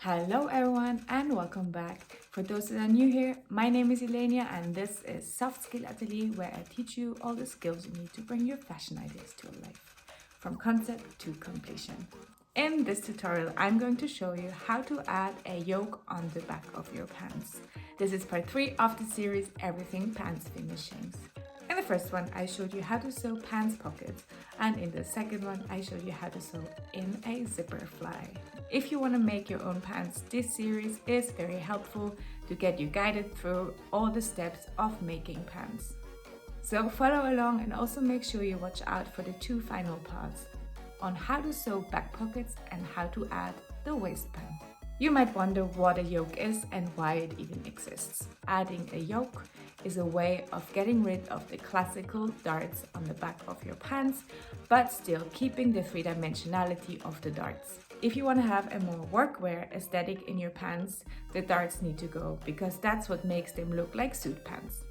Hello everyone and welcome back. For those that are new here, my name is Elenia and this is Soft Skill Atelier, where I teach you all the skills you need to bring your fashion ideas to life, from concept to completion. In this tutorial, I'm going to show you how to add a yoke on the back of your pants. This is part 3 of the series Everything Pants Finishings. In the first one, I showed you how to sew pants pockets, and in the second one, I showed you how to sew in a zipper fly. If you want to make your own pants, this series is very helpful to get you guided through all the steps of making pants. So follow along and also make sure you watch out for the 2 final parts on how to sew back pockets and how to add the waistband. You might wonder what a yoke is and why it even exists. Adding a yoke is a way of getting rid of the classical darts on the back of your pants, but still keeping the 3-dimensionality of the darts. If you want to have a more workwear aesthetic in your pants, the darts need to go because that's what makes them look like suit pants.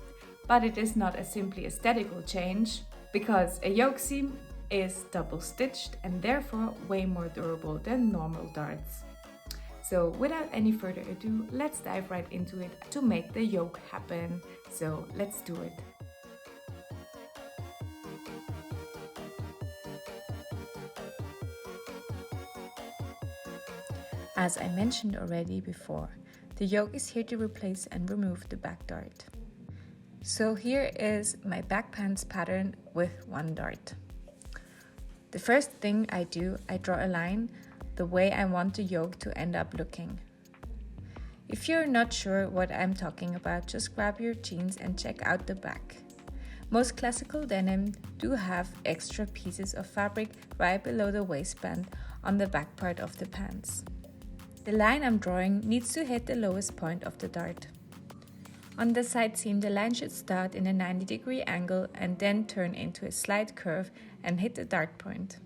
But it is not a simply aesthetical change, because a yoke seam is double stitched and therefore way more durable than normal darts. So without any further ado, let's dive right into it to make the yoke happen. So let's do it. As I mentioned already before, the yoke is here to replace and remove the back dart. So here is my back pants pattern with 1 dart. The first thing I do, I draw a line the way I want the yoke to end up looking. If you're not sure what I'm talking about, just grab your jeans and check out the back. Most classical denim do have extra pieces of fabric right below the waistband on the back part of the pants. The line I'm drawing needs to hit the lowest point of the dart. On the side seam, the line should start in a 90-degree angle and then turn into a slight curve and hit the dart point.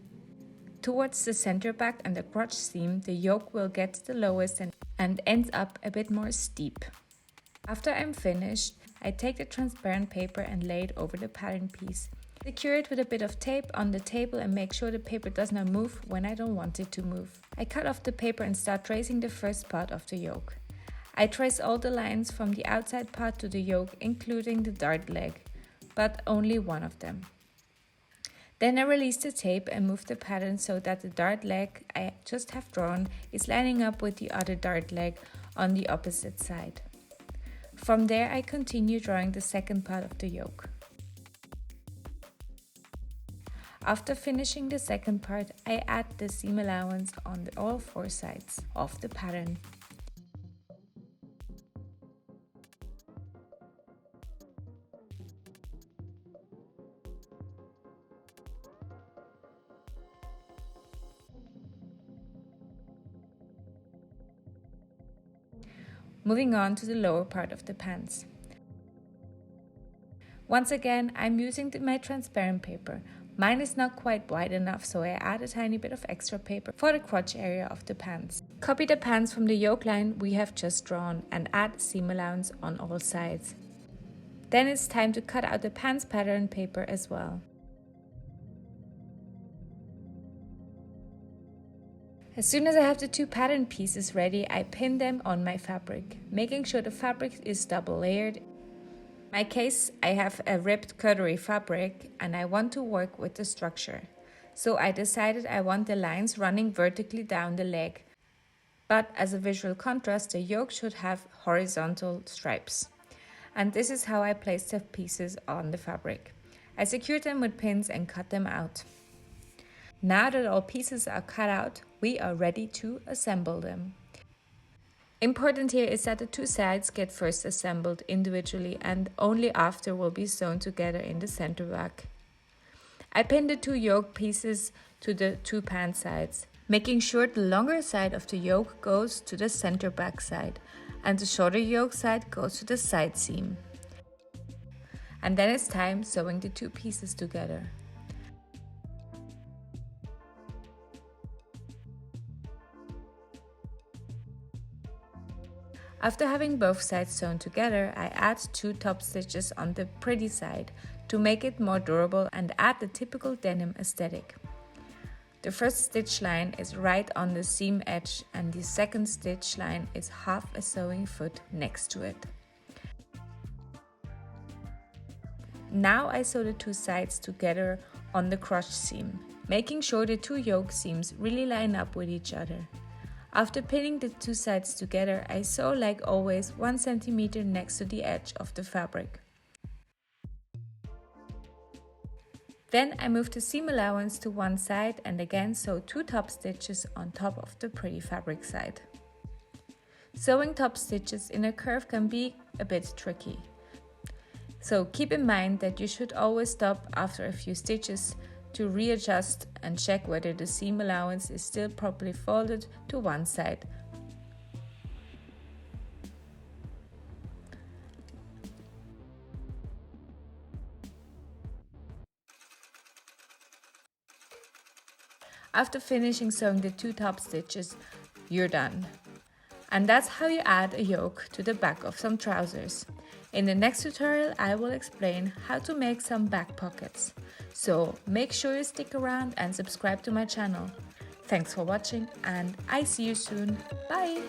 Towards the center back and the crotch seam, the yoke will get the lowest and ends up a bit more steep. After I'm finished, I take the transparent paper and lay it over the pattern piece. Secure it with a bit of tape on the table and make sure the paper does not move when I don't want it to move. I cut off the paper and start tracing the first part of the yoke. I trace all the lines from the outside part to the yoke, including the dart leg, but only one of them. Then I release the tape and move the pattern so that the dart leg I just have drawn is lining up with the other dart leg on the opposite side. From there, I continue drawing the second part of the yoke. After finishing the second part, I add the seam allowance on all 4 sides of the pattern. Moving on to the lower part of the pants. Once again, I'm using my transparent paper. Mine is not quite wide enough, so I add a tiny bit of extra paper for the crotch area of the pants. Copy the pants from the yoke line we have just drawn and add seam allowance on all sides. Then it's time to cut out the pants pattern paper as well. As soon as I have the 2 pattern pieces ready, I pin them on my fabric, making sure the fabric is double layered. In my case, I have a ribbed curdery fabric and I want to work with the structure. So I decided I want the lines running vertically down the leg. But as a visual contrast, the yoke should have horizontal stripes. And this is how I placed the pieces on the fabric. I secured them with pins and cut them out. Now that all pieces are cut out, we are ready to assemble them. Important here is that the 2 sides get first assembled individually and only after will be sewn together in the center back. I pin the 2 yoke pieces to the 2 pant sides, making sure the longer side of the yoke goes to the center back side and the shorter yoke side goes to the side seam. And then it's time sewing the 2 pieces together. After having both sides sewn together, I add 2 top stitches on the pretty side to make it more durable and add the typical denim aesthetic. The first stitch line is right on the seam edge and the second stitch line is half a sewing foot next to it. Now I sew the two sides together on the crotch seam, making sure the two yoke seams really line up with each other. After pinning the two sides together, I sew like always 1 cm next to the edge of the fabric. Then I move the seam allowance to one side and again sew 2 top stitches on top of the pretty fabric side. Sewing top stitches in a curve can be a bit tricky. So keep in mind that you should always stop after a few stitches to readjust and check whether the seam allowance is still properly folded to one side. After finishing sewing the 2 top stitches, you're done. And that's how you add a yoke to the back of some trousers. In the next tutorial, I will explain how to make some back pockets. So make sure you stick around and subscribe to my channel. Thanks for watching and I see you soon. Bye!